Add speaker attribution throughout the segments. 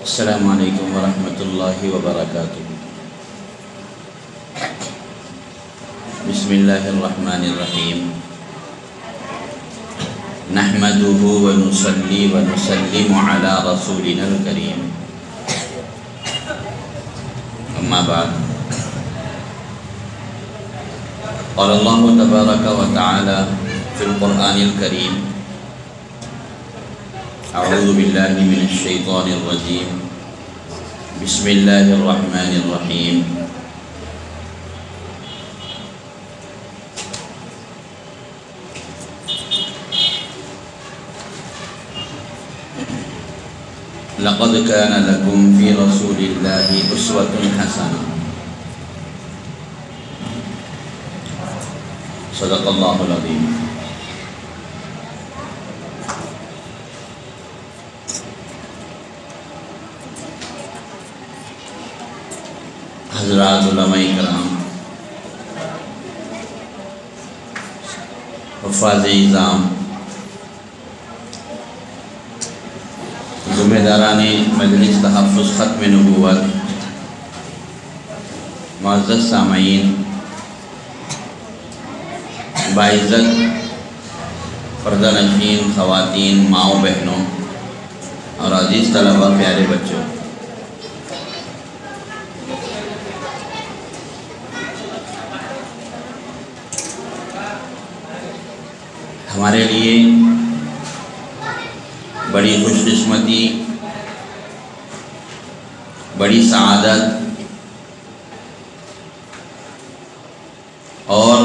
Speaker 1: السلام علیکم ورحمۃ اللہ وبرکاتہ۔ بسم اللہ الرحمن الرحیم۔ نحمده ونصلی ونسلم علی رسولنا الکریم، اما بعد۔ قال اللہ تبارک و تعالی فی القرآن الکریم، اعوذ باللہ من الشیطان الرجیم، بسم اللہ الرحمن الرحیم۔ لقد كان لكم في رسول الله أسوة حسنة، صدق اللہ العظیم۔ حضرات علماء کرام، حفاظ اعظام، ذمہ داران مجلس تحفظ ختم نبوت، معزز سامعین، باعزت پردہ نشین خواتین، ماؤں بہنوں اور عزیز طلبہ، پیارے بچوں، ہمارے لیے بڑی خوش قسمتی، بڑی سعادت اور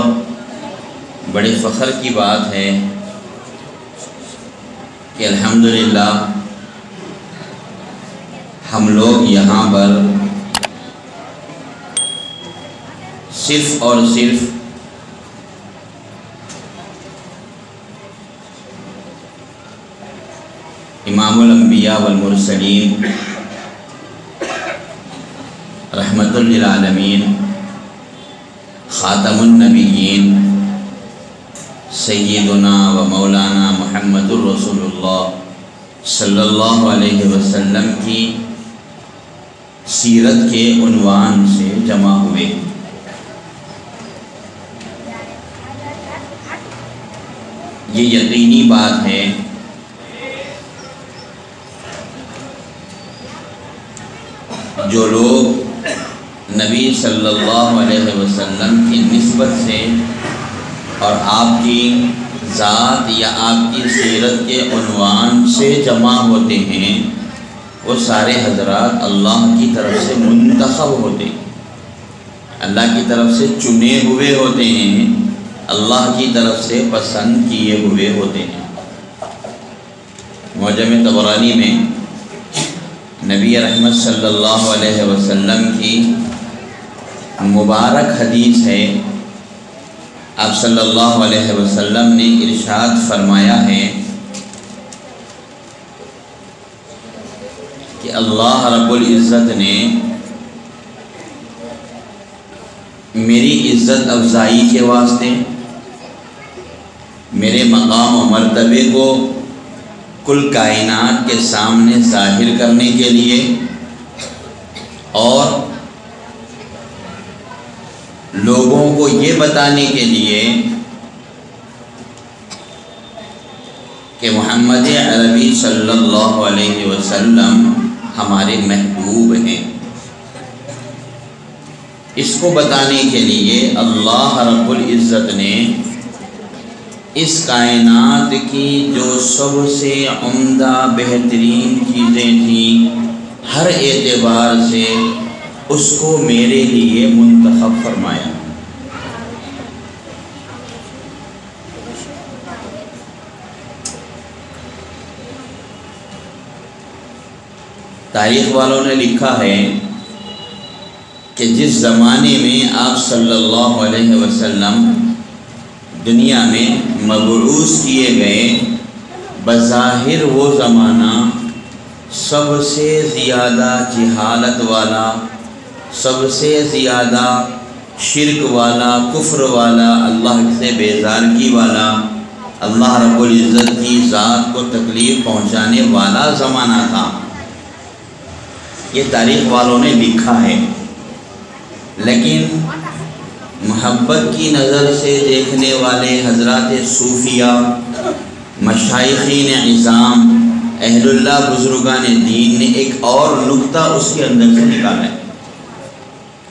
Speaker 1: بڑے فخر کی بات ہے کہ الحمدللہ ہم لوگ یہاں پر صرف اور صرف امام الانبیاء والمرسلین، رحمت للعالمین، خاتم النبیین، سیدنا و مولانا محمد الرسول اللہ صلی اللہ علیہ وسلم کی سیرت کے عنوان سے جمع ہوئے۔ یہ یقینی بات ہے جو لوگ نبی صلی اللہ علیہ وسلم کی نسبت سے اور آپ کی ذات یا آپ کی سیرت کے عنوان سے جمع ہوتے ہیں، وہ سارے حضرات اللہ کی طرف سے منتخب ہوتے ہیں، اللہ کی طرف سے چنے ہوئے ہوتے ہیں، اللہ کی طرف سے پسند کیے ہوئے ہوتے ہیں۔ معجم طبرانی میں نبی رحمت صلی اللہ علیہ وسلم کی مبارک حدیث ہے۔ آپ صلی اللہ علیہ وسلم نے ارشاد فرمایا ہے کہ اللہ رب العزت نے میری عزت افزائی کے واسطے، میرے مقام و مرتبے کو کل کائنات کے سامنے ظاہر کرنے کے لیے اور لوگوں کو یہ بتانے کے لیے کہ محمد عربی صلی اللہ علیہ وسلم ہمارے محبوب ہیں، اس کو بتانے کے لیے اللہ رب العزت نے اس کائنات کی جو سب سے عمدہ بہترین چیزیں تھیں، ہر اعتبار سے اس کو میرے لیے منتخب فرمایا۔ تاریخ والوں نے لکھا ہے کہ جس زمانے میں آپ صلی اللہ علیہ وسلم دنیا میں مبعوث کیے گئے، بظاہر وہ زمانہ سب سے زیادہ جہالت والا، سب سے زیادہ شرک والا، کفر والا، اللہ سے بیزارگی والا، اللہ رب العزت کی ذات کو تکلیف پہنچانے والا زمانہ تھا۔ یہ تاریخ والوں نے لکھا ہے، لیکن محبت کی نظر سے دیکھنے والے حضرات صوفیہ، مشائخین عظام، اہل اللہ بزرگان دین نے ایک اور نقطہ اس کے اندر سے نکالا ہے۔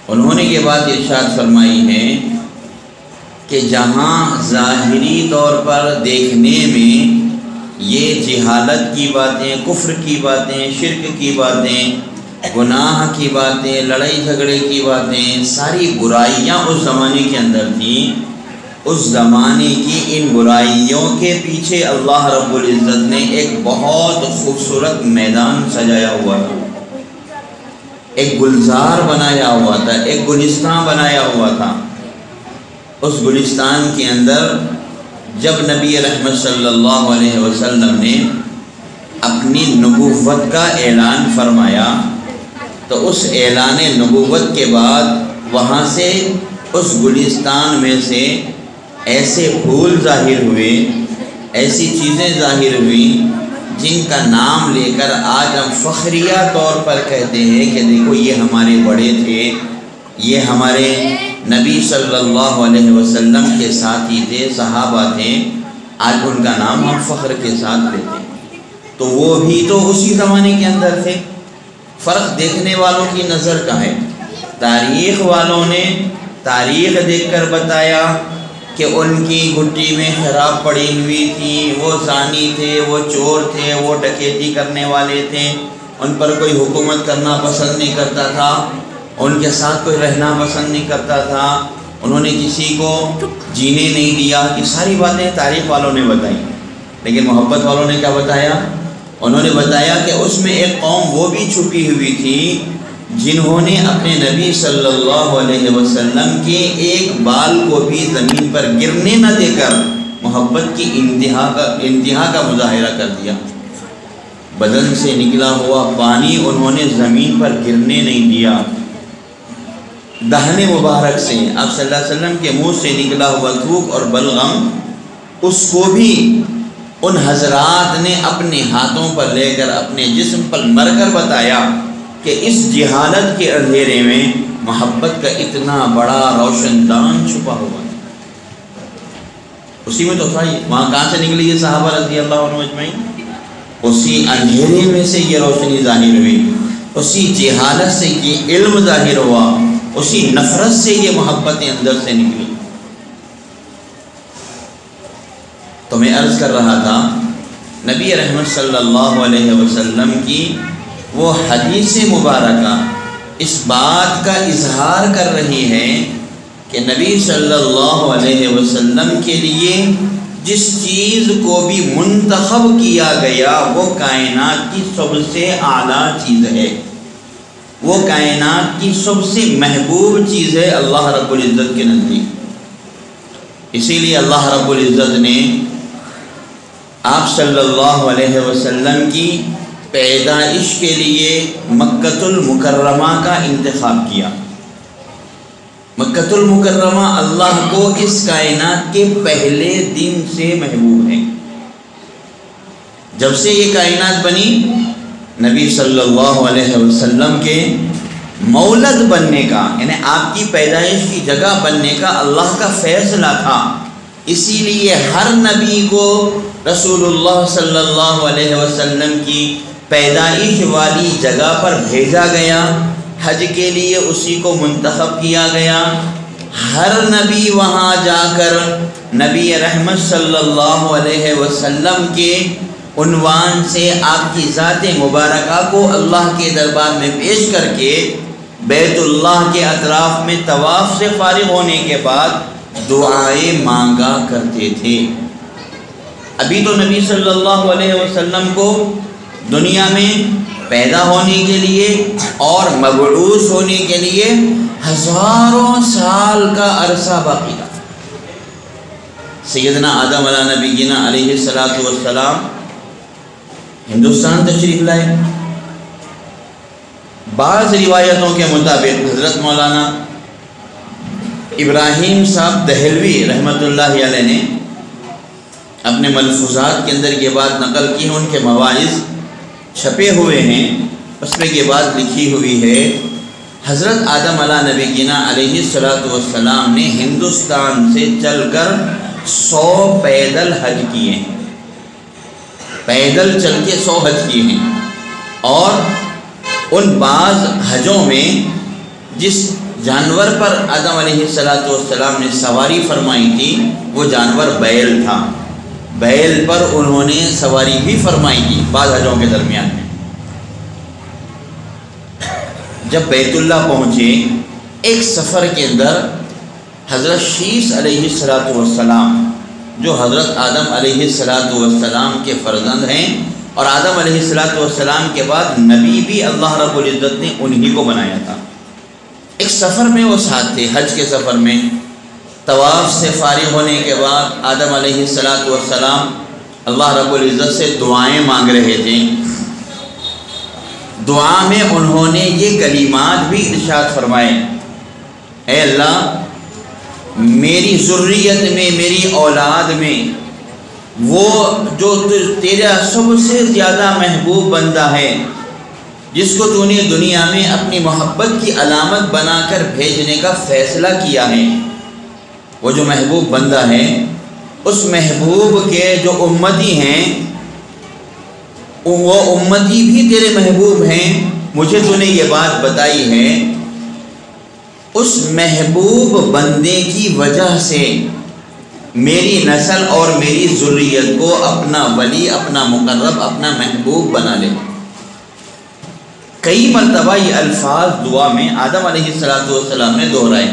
Speaker 1: انہوں نے یہ بات ارشاد فرمائی ہے کہ جہاں ظاہری طور پر دیکھنے میں یہ جہالت کی باتیں، کفر کی باتیں، شرک کی باتیں، گناہ کی باتیں، لڑائی جھگڑے کی باتیں، ساری برائیاں اس زمانے کے اندر تھیں، اس زمانے کی ان برائیوں کے پیچھے اللہ رب العزت نے ایک بہت خوبصورت میدان سجایا ہوا تھا، ایک گلزار بنایا ہوا تھا، ایک گلستان بنایا ہوا تھا۔ اس گلستان کے اندر جب نبی رحمت صلی اللہ علیہ وسلم نے اپنی نبوت کا اعلان فرمایا تو اس اعلان نبوت کے بعد وہاں سے اس گلستان میں سے ایسے پھول ظاہر ہوئے، ایسی چیزیں ظاہر ہوئیں جن کا نام لے کر آج ہم فخریہ طور پر کہتے ہیں کہ دیکھو یہ ہمارے بڑے تھے، یہ ہمارے نبی صلی اللہ علیہ وسلم کے ساتھی تھے، صحابہ تھے، آج ان کا نام ہم فخر کے ساتھ لیتے ہیں۔ تو وہ بھی تو اسی زمانے کے اندر تھے۔ فرق دیکھنے والوں کی نظر کا ہے۔ تاریخ والوں نے تاریخ دیکھ کر بتایا کہ ان کی گھٹی میں شراب پڑی ہوئی تھی، وہ زانی تھے، وہ چور تھے، وہ ڈکیتی کرنے والے تھے، ان پر کوئی حکومت کرنا پسند نہیں کرتا تھا، ان کے ساتھ کوئی رہنا پسند نہیں کرتا تھا، انہوں نے کسی کو جینے نہیں دیا۔ یہ ساری باتیں تاریخ والوں نے بتائی، لیکن محبت والوں نے کیا بتایا؟ انہوں نے بتایا کہ اس میں ایک قوم وہ بھی چھپی ہوئی تھی جنہوں نے اپنے نبی صلی اللہ علیہ وسلم کے ایک بال کو بھی زمین پر گرنے نہ دے کر محبت کی انتہا کا مظاہرہ کر دیا۔ بدن سے نکلا ہوا پانی انہوں نے زمین پر گرنے نہیں دیا۔ دہن مبارک سے آپ صلی اللہ علیہ وسلم کے منہ سے نکلا ہوا تھوک اور بلغم، اس کو بھی ان حضرات نے اپنے ہاتھوں پر لے کر اپنے جسم پر مر کر بتایا کہ اس جہالت کے اندھیرے میں محبت کا اتنا بڑا روشن دان چھپا ہوا ہے۔ اسی میں تو تھا، وہاں کہاں سے نکلی یہ صحابہ رضی اللہ عنہم اجمعین؟ اسی اندھیرے میں سے یہ روشنی ظاہر ہوئی، اسی جہالت سے یہ علم ظاہر ہوا، اسی نفرت سے یہ محبتیں اندر سے نکلی۔ تو میں عرض کر رہا تھا، نبی رحمت صلی اللہ علیہ وسلم کی وہ حدیث مبارکہ اس بات کا اظہار کر رہی ہے کہ نبی صلی اللہ علیہ وسلم کے لیے جس چیز کو بھی منتخب کیا گیا وہ کائنات کی سب سے اعلیٰ چیز ہے، وہ کائنات کی سب سے محبوب چیز ہے اللہ رب العزت کے نزدیک۔ اسی لیے اللہ رب العزت نے آپ صلی اللہ علیہ وسلم کی پیدائش کے لیے مکۃ المکرمہ کا انتخاب کیا۔ مکۃ المکرمہ اللہ کو اس کائنات کے پہلے دن سے محبوب ہے۔ جب سے یہ کائنات بنی، نبی صلی اللہ علیہ وسلم کے مولد بننے کا، یعنی آپ کی پیدائش کی جگہ بننے کا اللہ کا فیصلہ تھا۔ اسی لیے ہر نبی کو رسول اللہ صلی اللہ علیہ وسلم کی پیدائش والی جگہ پر بھیجا گیا، حج کے لیے اسی کو منتخب کیا گیا۔ ہر نبی وہاں جا کر نبی رحمت صلی اللہ علیہ وسلم کے عنوان سے آپ کی ذات مبارکہ کو اللہ کے دربار میں پیش کر کے بیت اللہ کے اطراف میں طواف سے فارغ ہونے کے بعد دعائیں مانگا کرتے تھے۔ ابھی تو نبی صلی اللہ علیہ وسلم کو دنیا میں پیدا ہونے کے لیے اور مبعوث ہونے کے لیے ہزاروں سال کا عرصہ باقی تھا۔ سیدنا آدم علیہ نبینا علیہ السلام ہندوستان تشریف لائے۔ بعض روایتوں کے مطابق حضرت مولانا ابراہیم صاحب دہلوی رحمۃ اللہ علیہ نے اپنے ملفوظات کے اندر یہ بات نقل کی ہے، ان کے مواعظ چھپے ہوئے ہیں اس میں یہ بات لکھی ہوئی ہے، حضرت آدم علیہ نبینا علیہ السلام نے ہندوستان سے چل کر 100 پیدل حج کیے ہیں، پیدل چل کے 100 حج کیے ہیں، اور ان بعض حجوں میں جس جانور پر آدم علیہ السلام نے سواری فرمائی تھی وہ جانور بیل تھا، بیل پر انہوں نے سواری بھی فرمائی تھی بعض حجوں کے درمیان میں۔ جب بیت اللہ پہنچے، ایک سفر کے اندر حضرت شیس علیہ السلام جو حضرت آدم علیہ السلام کے فرزند ہیں، اور آدم علیہ السلام کے بعد نبی بھی اللہ رب العزت نے انہی کو بنایا تھا، ایک سفر میں وہ ساتھ تھے، حج کے سفر میں۔ طواف سے فارغ ہونے کے بعد آدم علیہ السلام اللہ رب العزت سے دعائیں مانگ رہے تھے، دعا میں انہوں نے یہ کلمات بھی ارشاد فرمائے، اے اللہ میری ذریت میں، میری اولاد میں وہ جو تیرا سب سے زیادہ محبوب بندہ ہے، جس کو تو نے دنیا میں اپنی محبت کی علامت بنا کر بھیجنے کا فیصلہ کیا ہے، وہ جو محبوب بندہ ہے، اس محبوب کے جو امتی ہیں وہ امتی بھی تیرے محبوب ہیں، مجھے تو نے یہ بات بتائی ہے، اس محبوب بندے کی وجہ سے میری نسل اور میری ذریت کو اپنا ولی، اپنا مقرب، اپنا محبوب بنا لے۔ کئی مرتبہ یہ الفاظ دعا میں آدم علیہ السلام نے دہرائے۔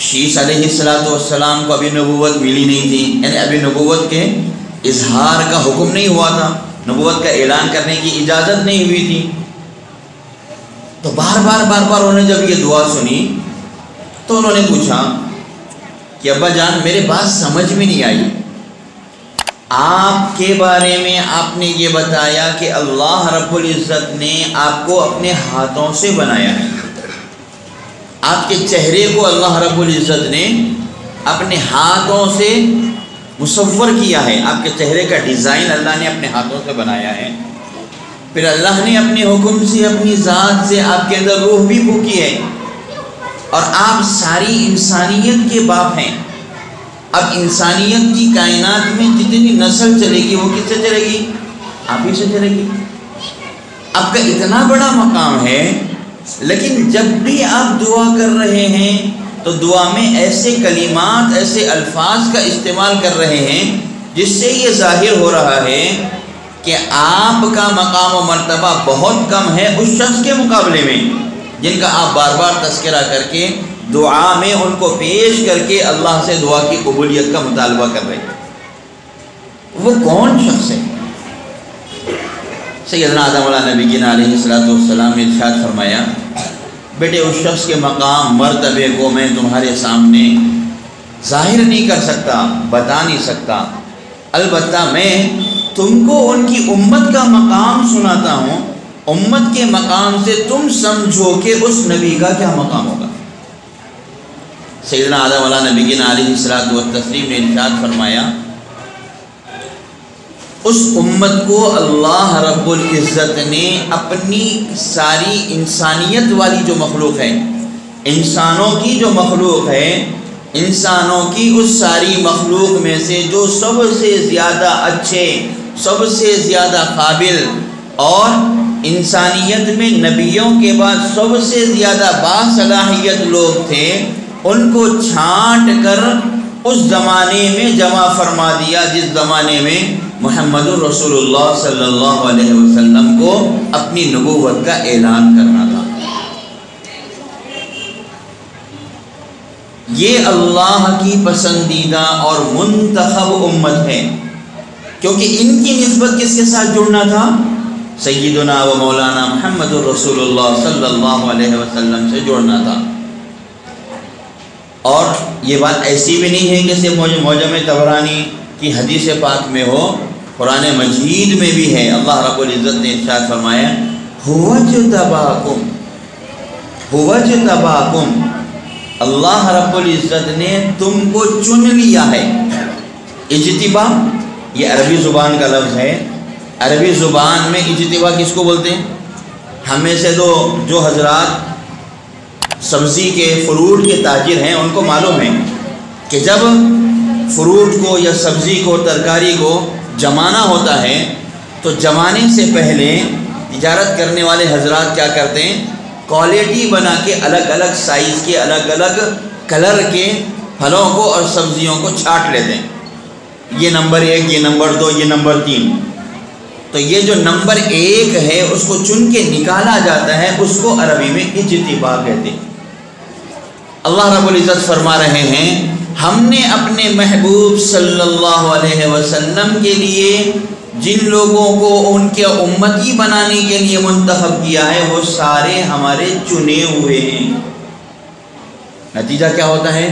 Speaker 1: شیس علیہ السلام کو ابھی نبوت ملی نہیں تھی، یعنی ابھی نبوت کے اظہار کا حکم نہیں ہوا تھا، نبوت کا اعلان کرنے کی اجازت نہیں ہوئی تھی، تو بار بار انہوں نے جب یہ دعا سنی تو انہوں نے پوچھا کہ ابا جان میرے بات سمجھ میں نہیں آئی، آپ کے بارے میں آپ نے یہ بتایا کہ اللہ رب العزت نے آپ کو اپنے ہاتھوں سے بنایا ہے، آپ کے چہرے کو اللہ رب العزت نے اپنے ہاتھوں سے مصور کیا ہے، آپ کے چہرے کا ڈیزائن اللہ نے اپنے ہاتھوں سے بنایا ہے، پھر اللہ نے اپنے حکم سے، اپنی ذات سے آپ کے اندر روح بھی پھونکی ہے، اور آپ ساری انسانیت کے باپ ہیں۔ اب انسانیت کی کائنات میں جتنی نسل چلے گی وہ کس سے چلے گی؟ آپ ہی سے چلے گی۔ آپ کا اتنا بڑا مقام ہے، لیکن جب بھی آپ دعا کر رہے ہیں تو دعا میں ایسے کلمات، ایسے الفاظ کا استعمال کر رہے ہیں جس سے یہ ظاہر ہو رہا ہے کہ آپ کا مقام و مرتبہ بہت کم ہے اس شخص کے مقابلے میں جن کا آپ بار بار تذکرہ کر کے دعا میں ان کو پیش کر کے اللہ سے دعا کی قبولیت کا مطالبہ کر رہے ہیں۔ وہ کون شخص ہے؟ سیدنا آدم علیہ نبینا علیہ السلام نے ارشاد فرمایا، بیٹے اس شخص کے مقام مرتبے کو میں تمہارے سامنے ظاہر نہیں کر سکتا، بتا نہیں سکتا، البتہ میں تم کو ان کی امت کا مقام سناتا ہوں، امت کے مقام سے تم سمجھو کہ اس نبی کا کیا مقام ہوگا۔ سیدنا آدم علیہ نبینا علیہ السلام نے ارشاد فرمایا، اس امت کو اللہ رب العزت نے اپنی ساری انسانیت والی جو مخلوق ہے، انسانوں کی جو مخلوق ہے، انسانوں کی اس ساری مخلوق میں سے جو سب سے زیادہ اچھے، سب سے زیادہ قابل، اور انسانیت میں نبیوں کے بعد سب سے زیادہ باصلاحیت لوگ تھے، ان کو چھانٹ کر اس زمانے میں جمع فرما دیا جس زمانے میں محمد الرسول اللہ صلی اللہ علیہ وسلم کو اپنی نبوت کا اعلان کرنا تھا۔ یہ اللہ کی پسندیدہ اور منتخب امت ہے، کیونکہ ان کی نسبت کس کے ساتھ جڑنا تھا؟ سیدنا و مولانا محمد الرسول اللہ صلی اللہ علیہ وسلم سے جڑنا تھا۔ اور یہ بات ایسی بھی نہیں ہے کہ صرف معجم طبرانی کی حدیث پاک میں ہو، قرآن مجید میں بھی ہے۔ اللہ رب العزت نے ارشاد فرمایا، هو اجتباکم، اللہ رب العزت نے تم کو چن لیا ہے۔ اجتبا یہ عربی زبان کا لفظ ہے، عربی زبان میں اجتبا کس کو بولتے ہیں؟ ہم میں سے جو حضرات سبزی کے فروٹ کے تاجر ہیں ان کو معلوم ہے کہ جب فروٹ کو یا سبزی کو ترکاری کو جمانا ہوتا ہے تو جمانے سے پہلے تجارت کرنے والے حضرات کیا کرتے ہیں، کوالٹی بنا کے الگ الگ سائز کے الگ الگ کلر کے پھلوں کو اور سبزیوں کو چھانٹ لیتے ہیں، یہ نمبر 1، یہ نمبر 2، یہ نمبر 3۔ تو یہ جو نمبر 1 ہے اس کو چن کے نکالا جاتا ہے، اس کو عربی میں اجتباء کہتے ہیں۔ اللہ رب العزت فرما رہے ہیں ہم نے اپنے محبوب صلی اللہ علیہ وسلم کے لیے جن لوگوں کو ان کے امتی بنانے کے لیے منتخب کیا ہے وہ سارے ہمارے چنے ہوئے ہیں۔ نتیجہ کیا ہوتا ہے،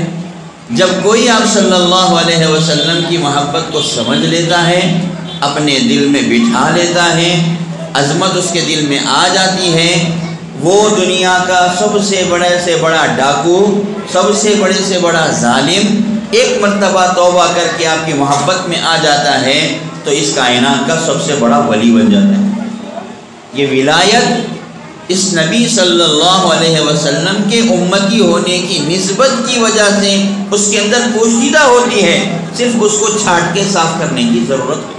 Speaker 1: جب کوئی آپ صلی اللہ علیہ وسلم کی محبت کو سمجھ لیتا ہے، اپنے دل میں بٹھا لیتا ہے، عظمت اس کے دل میں آ جاتی ہے، وہ دنیا کا سب سے بڑے سے بڑا ڈاکو، سب سے بڑے سے بڑا ظالم ایک مرتبہ توبہ کر کے آپ کی محبت میں آ جاتا ہے تو اس کائنات کا سب سے بڑا ولی بن جاتا ہے۔ یہ ولایت اس نبی صلی اللہ علیہ وسلم کے امتی ہونے کی نسبت کی وجہ سے اس کے اندر پوشیدہ ہوتی ہے، صرف اس کو چھانٹ کے صاف کرنے کی ضرورت ہے۔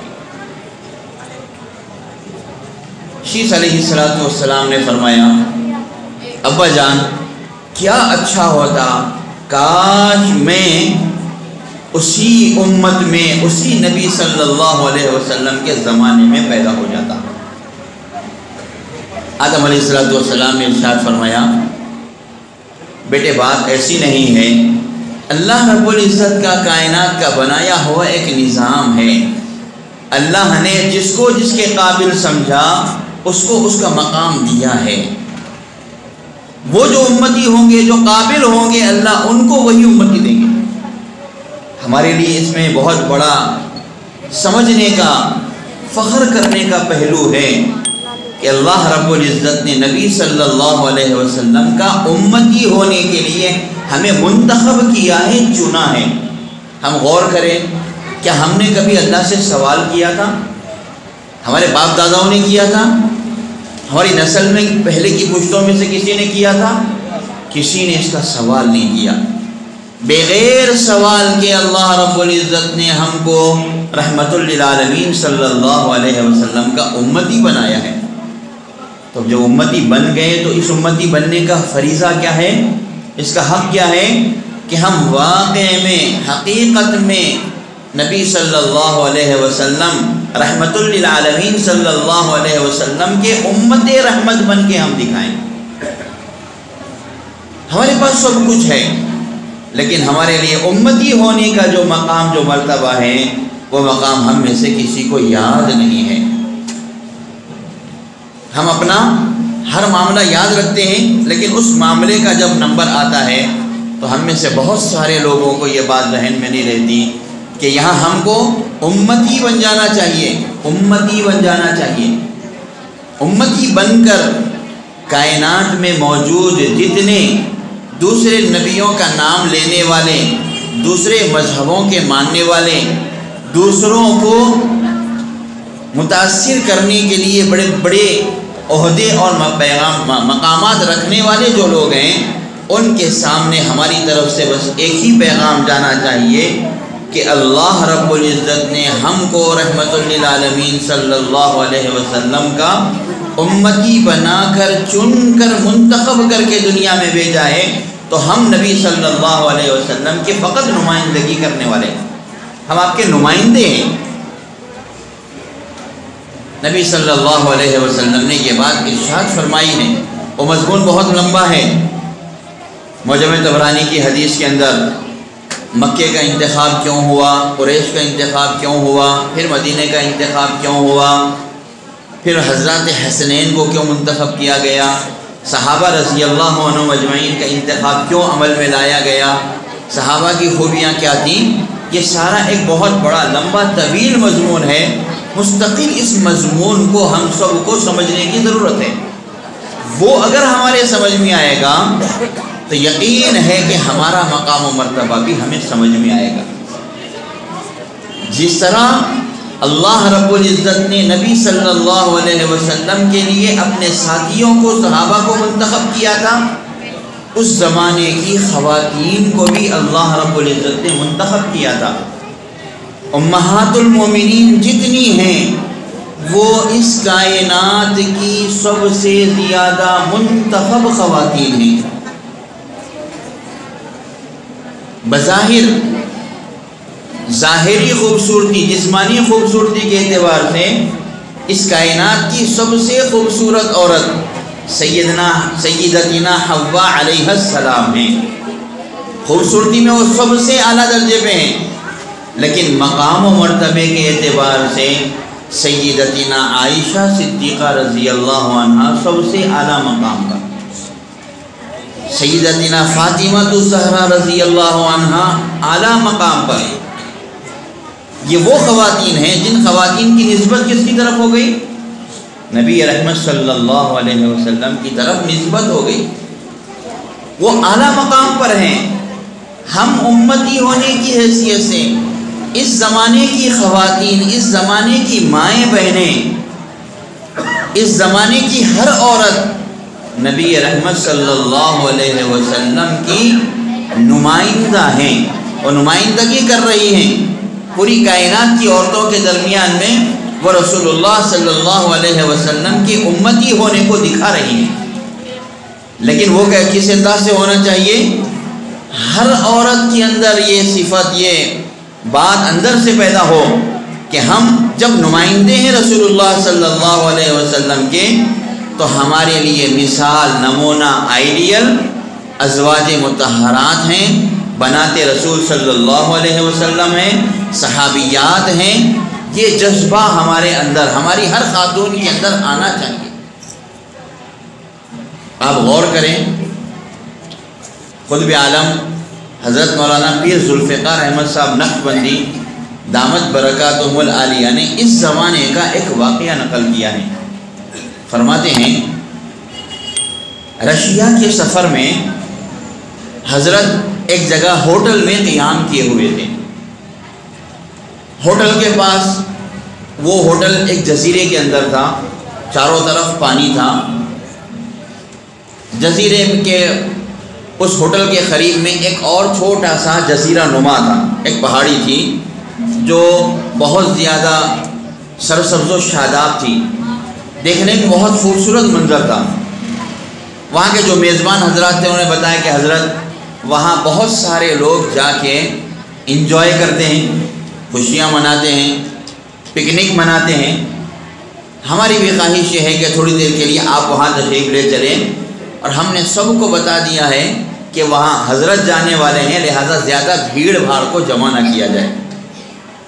Speaker 1: شیخ علیہ السلام نے فرمایا ابا جان کیا اچھا ہوتا کاش میں اسی امت میں اسی نبی صلی اللہ علیہ وسلم کے زمانے میں پیدا ہو جاتا۔ آدم علیہ السلام نے ارشاد فرمایا بیٹے بات ایسی نہیں ہے، اللہ رب العزت کا کائنات کا بنایا ہوا ایک نظام ہے، اللہ نے جس کو جس کے قابل سمجھا اس کو اس کا مقام دیا ہے، وہ جو امتی ہوں گے جو قابل ہوں گے اللہ ان کو وہی امتی دیں گے۔ ہمارے لیے اس میں بہت بڑا سمجھنے کا، فخر کرنے کا پہلو ہے کہ اللہ رب العزت نے نبی صلی اللہ علیہ وسلم کا امتی ہونے کے لیے ہمیں منتخب کیا ہے، چنا ہے۔ ہم غور کریں، کیا ہم نے کبھی اللہ سے سوال کیا تھا؟ ہمارے باپ داداؤں نے کیا تھا؟ ہماری نسل میں پہلے کی پشتوں میں سے کسی نے کیا تھا؟ کسی نے اس کا سوال نہیں کیا۔ بغیر سوال کے اللہ رب العزت نے ہم کو رحمت للعالمین صلی اللہ علیہ وسلم کا امتی بنایا ہے۔ تو جب امتی بن گئے تو اس امتی بننے کا فریضہ کیا ہے، اس کا حق کیا ہے کہ ہم واقع میں، حقیقت میں نبی صلی اللہ علیہ وسلم رحمت للعالمین صلی اللہ علیہ وسلم کے امت رحمت بن کے ہم دکھائیں۔ ہمارے پاس سب کچھ ہے لیکن ہمارے لیے امتی ہونے کا جو مقام، جو مرتبہ ہے، وہ مقام ہم میں سے کسی کو یاد نہیں ہے۔ ہم اپنا ہر معاملہ یاد رکھتے ہیں لیکن اس معاملے کا جب نمبر آتا ہے تو ہم میں سے بہت سارے لوگوں کو یہ بات ذہن میں نہیں رہتی کہ یہاں ہم کو امتی بن جانا چاہیے، امتی بن جانا چاہیے۔ امتی بن کر کائنات میں موجود جتنے دوسرے نبیوں کا نام لینے والے، دوسرے مذہبوں کے ماننے والے، دوسروں کو متاثر کرنے کے لیے بڑے بڑے عہدے اور مقامات رکھنے والے جو لوگ ہیں، ان کے سامنے ہماری طرف سے بس ایک ہی پیغام جانا چاہیے کہ اللہ رب العزت نے ہم کو رحمت للعالمین صلی اللہ علیہ وسلم کا امتی بنا کر، چن کر، منتخب کر کے دنیا میں بھیجا ہے، تو ہم نبی صلی اللہ علیہ وسلم کے فقط نمائندگی کرنے والے ہیں، ہم آپ کے نمائندے ہیں۔ نبی صلی اللہ علیہ وسلم نے یہ بات ارشاد فرمائی ہے، وہ مضمون بہت لمبا ہے۔ معجم طبرانی کی حدیث کے اندر مکے کا انتخاب کیوں ہوا، قریش کا انتخاب کیوں ہوا، پھر مدینے کا انتخاب کیوں ہوا، پھر حضرات حسنین کو کیوں منتخب کیا گیا، صحابہ رضی اللہ عنہم اجمعین کا انتخاب کیوں عمل میں لایا گیا، صحابہ کی خوبیاں کیا تھیں، یہ سارا ایک بہت بڑا لمبا طویل مضمون ہے۔ مستقل اس مضمون کو ہم سب کو سمجھنے کی ضرورت ہے۔ وہ اگر ہمارے سمجھ میں آئے گا تو یقین ہے کہ ہمارا مقام و مرتبہ بھی ہمیں سمجھ میں آئے گا۔ جس طرح اللہ رب العزت نے نبی صلی اللہ علیہ وسلم کے لیے اپنے ساتھیوں کو، صحابہ کو منتخب کیا تھا، اس زمانے کی خواتین کو بھی اللہ رب العزت نے منتخب کیا تھا۔ امہات المومنین جتنی ہیں وہ اس کائنات کی سب سے زیادہ منتخب خواتین ہیں۔ بظاہر ظاہری خوبصورتی، جسمانی خوبصورتی کے اعتبار سے اس کائنات کی سب سے خوبصورت عورت سیدتنا حوا علیہ السلام ہیں۔ خوبصورتی میں وہ سب سے اعلیٰ درجے پہ ہیں، لیکن مقام و مرتبے کے اعتبار سے سیدتنا عائشہ صدیقہ رضی اللہ عنہا سب سے اعلیٰ مقام پر، سیدتنا فاطمہ الزہرا رضی اللہ عنہا اعلیٰ مقام پر۔ یہ وہ خواتین ہیں جن خواتین کی نسبت کس کی طرف ہو گئی؟ نبی رحمت صلی اللہ علیہ وسلم کی طرف نسبت ہو گئی، وہ اعلیٰ مقام پر ہیں۔ ہم امتی ہونے کی حیثیت سے اس زمانے کی خواتین، اس زمانے کی مائیں بہنیں، اس زمانے کی ہر عورت نبی رحمت صلی اللہ علیہ وسلم کی نمائندہ ہیں اور نمائندگی کر رہی ہیں۔ پوری کائنات کی عورتوں کے درمیان میں وہ رسول اللہ صلی اللہ علیہ وسلم کی امتی ہونے کو دکھا رہی ہیں، لیکن وہ کس انداز سے ہونا چاہیے؟ ہر عورت کے اندر یہ صفت، یہ بات اندر سے پیدا ہو کہ ہم جب نمائندے ہیں رسول اللہ صلی اللہ علیہ وسلم کے، تو ہمارے لیے مثال، نمونہ، آئیڈیل ازواج مطہرات ہیں، بناتے رسول صلی اللہ علیہ وسلم ہیں، صحابیات ہیں۔ یہ جذبہ ہمارے اندر، ہماری ہر خاتون کے اندر آنا چاہیے۔ آپ غور کریں، قطب عالم حضرت مولانا پیر ذوالفقار احمد صاحب نقشبندی دامت برکاتہم العالیہ نے اس زمانے کا ایک واقعہ نقل کیا ہے۔ فرماتے ہیں رشیا کے سفر میں حضرت ایک جگہ ہوٹل میں قیام کیے ہوئے تھے۔ ہوٹل کے پاس، وہ ہوٹل ایک جزیرے کے اندر تھا، چاروں طرف پانی تھا۔ جزیرے کے اس ہوٹل کے قریب میں ایک اور چھوٹا سا جزیرہ نما تھا، ایک پہاڑی تھی جو بہت زیادہ سرسبز و شاداب تھی، دیکھنے میں بہت خوبصورت منظر تھا۔ وہاں کے جو میزبان حضرات تھے انہوں نے بتایا کہ حضرت وہاں بہت سارے لوگ جا کے انجوائے کرتے ہیں، خوشیاں مناتے ہیں، پکنک مناتے ہیں۔ ہماری بھی خواہش یہ ہے کہ تھوڑی دیر کے لیے آپ وہاں تشریف لے چلیں، اور ہم نے سب کو بتا دیا ہے کہ وہاں حضرت جانے والے ہیں، لہٰذا زیادہ بھیڑ بھاڑ کو جمع نہ کیا جائے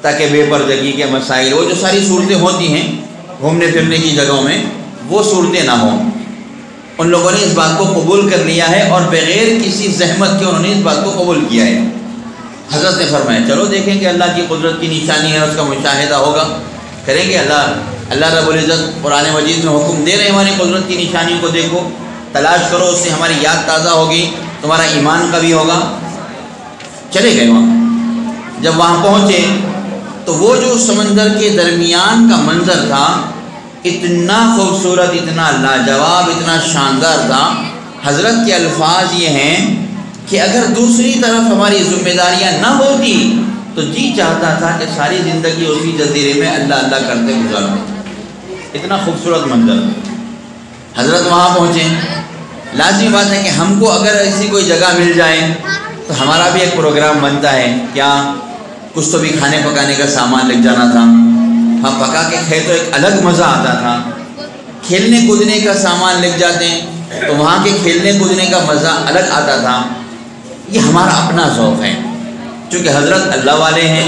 Speaker 1: تاکہ بے پردگی کے مسائل، وہ جو ساری صورتیں ہوتی ہیں گھومنے پھرنے کی جگہوں میں، وہ صورتیں نہ ہوں۔ ان لوگوں نے اس بات کو قبول کر لیا ہے اور بغیر کسی زحمت کے انہوں نے اس بات کو قبول کیا ہے۔ حضرت نے فرمایا چلو دیکھیں کہ اللہ کی قدرت کی نشانی ہے، اس کا مشاہدہ ہوگا، کریں گے۔ اللہ رب العزت قرآن مجید میں حکم دے رہے ہیں ہماری قدرت کی نشانی کو دیکھو، تلاش کرو، اس سے ہماری یاد تازہ ہوگی، تمہارا ایمان قوی ہوگا۔ چلے گئے وہاں۔ جب وہاں پہنچے تو وہ جو سمندر کے درمیان کا منظر تھا اتنا خوبصورت، اتنا لاجواب، اتنا شاندار تھا۔ حضرت کے الفاظ یہ ہیں کہ اگر دوسری طرف ہماری ذمہ داریاں نہ ہوتی تو جی چاہتا تھا کہ ساری زندگی اسی جزیرے میں اللہ اللہ کرتے گزار دیں، اتنا خوبصورت منظر۔ حضرت وہاں پہنچے، لازمی بات ہے کہ ہم کو اگر ایسی کوئی جگہ مل جائے تو ہمارا بھی ایک پروگرام بنتا ہے، کیا کچھ تو بھی کھانے پکانے کا سامان لگ جانا تھا، ہم پکا کے کھائے تو ایک الگ مزہ آتا تھا۔ کھیلنے کودنے کا سامان لگ جاتے ہیں تو وہاں کے کھیلنے کودنے کا مزہ الگ آتا تھا۔ یہ ہمارا اپنا ذوق ہے، چونکہ حضرت اللہ والے ہیں،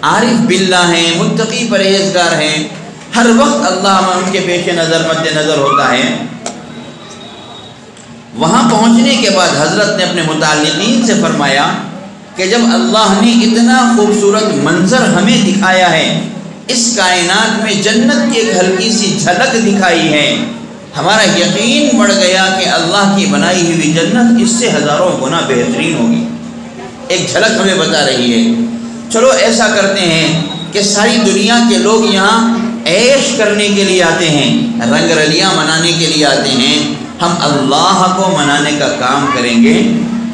Speaker 1: عارف باللہ ہیں، متقی پرہیزگار ہیں، ہر وقت اللہ ان کے پیش نظر مد نظر ہوتا ہے۔ وہاں پہنچنے کے بعد حضرت نے اپنے متعلقین سے فرمایا کہ جب اللہ نے اتنا خوبصورت منظر ہمیں دکھایا ہے، اس کائنات میں جنت کی ایک ہلکی سی جھلک دکھائی ہے، ہمارا یقین بڑھ گیا کہ اللہ کی بنائی ہوئی جنت اس سے ہزاروں گنا بہترین ہوگی۔ ایک جھلک ہمیں بتا رہی ہے۔ چلو ایسا کرتے ہیں کہ ساری دنیا کے لوگ یہاں عیش کرنے کے لیے آتے ہیں، رنگ رلیاں منانے کے لیے آتے ہیں، ہم اللہ کو منانے کا کام کریں گے،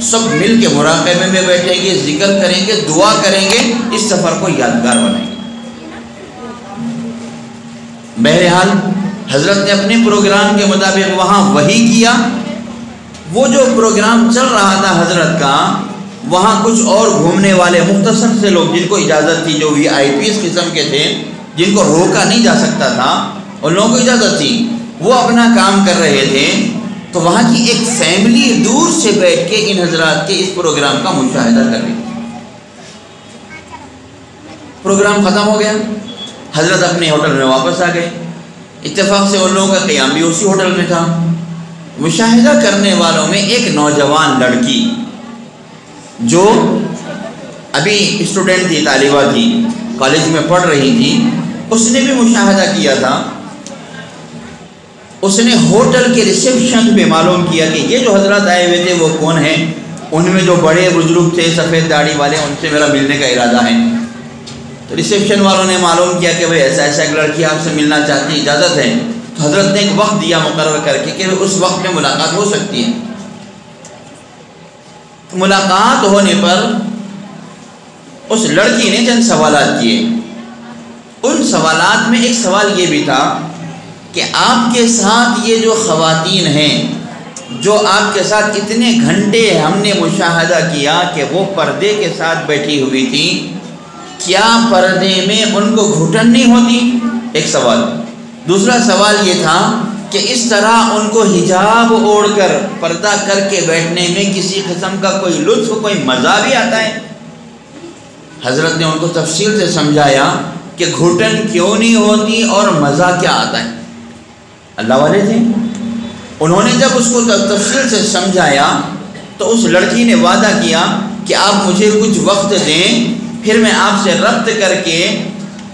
Speaker 1: سب مل کے مراقبے میں بیٹھیں گے، ذکر کریں گے، دعا کریں گے، اس سفر کو یادگار بنائیں گے۔ بہرحال حضرت نے اپنے پروگرام کے مطابق وہاں وحی کیا۔ وہ جو پروگرام چل رہا تھا حضرت کا، وہاں کچھ اور گھومنے والے مختصر سے لوگ جن کو اجازت تھی، جو VIPs قسم کے تھے، جن کو روکا نہیں جا سکتا تھا، ان لوگوں کو اجازت تھی، وہ اپنا کام کر رہے تھے۔ تو وہاں کی ایک فیملی دور سے بیٹھ کے ان حضرات کے اس پروگرام کا مشاہدہ کر رہی تھی۔ پروگرام ختم ہو گیا، حضرت اپنے ہوٹل میں واپس آ گئے۔ اتفاق سے ان لوگوں کا قیام بھی اسی ہوٹل میں تھا۔ مشاہدہ کرنے والوں میں ایک نوجوان لڑکی جو ابھی اسٹوڈنٹ تھی، طالبہ تھی، کالج میں پڑھ رہی تھی، اس نے بھی مشاہدہ کیا تھا۔ اس نے ہوٹل کے ریسیپشن پہ معلوم کیا کہ یہ جو حضرات آئے ہوئے تھے وہ کون ہیں۔ ان میں جو بڑے بزرگ تھے سفید داڑھی والے، ان سے میرا ملنے کا ارادہ ہے۔ تو ریسیپشن والوں نے معلوم کیا کہ بھئی ایسا ایسا ایک لڑکی آپ سے ملنا چاہتی، اجازت ہے؟ تو حضرت نے ایک وقت دیا مقرر کر کے کہ اس وقت میں ملاقات ہو سکتی ہے۔ ملاقات ہونے پر اس لڑکی نے چند سوالات کیے۔ ان سوالات میں ایک سوال یہ بھی تھا کہ آپ کے ساتھ یہ جو خواتین ہیں، جو آپ کے ساتھ اتنے گھنٹے ہم نے مشاہدہ کیا کہ وہ پردے کے ساتھ بیٹھی ہوئی تھی، کیا پردے میں ان کو گھٹن نہیں ہوتی؟ ایک سوال۔ دوسرا سوال یہ تھا کہ اس طرح ان کو حجاب اوڑھ کر پردہ کر کے بیٹھنے میں کسی قسم کا کوئی لطف، کوئی مزہ بھی آتا ہے؟ حضرت نے ان کو تفصیل سے سمجھایا کہ گھٹن کیوں نہیں ہوتی اور مزہ کیا آتا ہے۔ اللہ والے تھے، انہوں نے جب اس کو تفصیل سے سمجھایا تو اس لڑکی نے وعدہ کیا کہ آپ مجھے کچھ وقت دیں، پھر میں آپ سے ربط کر کے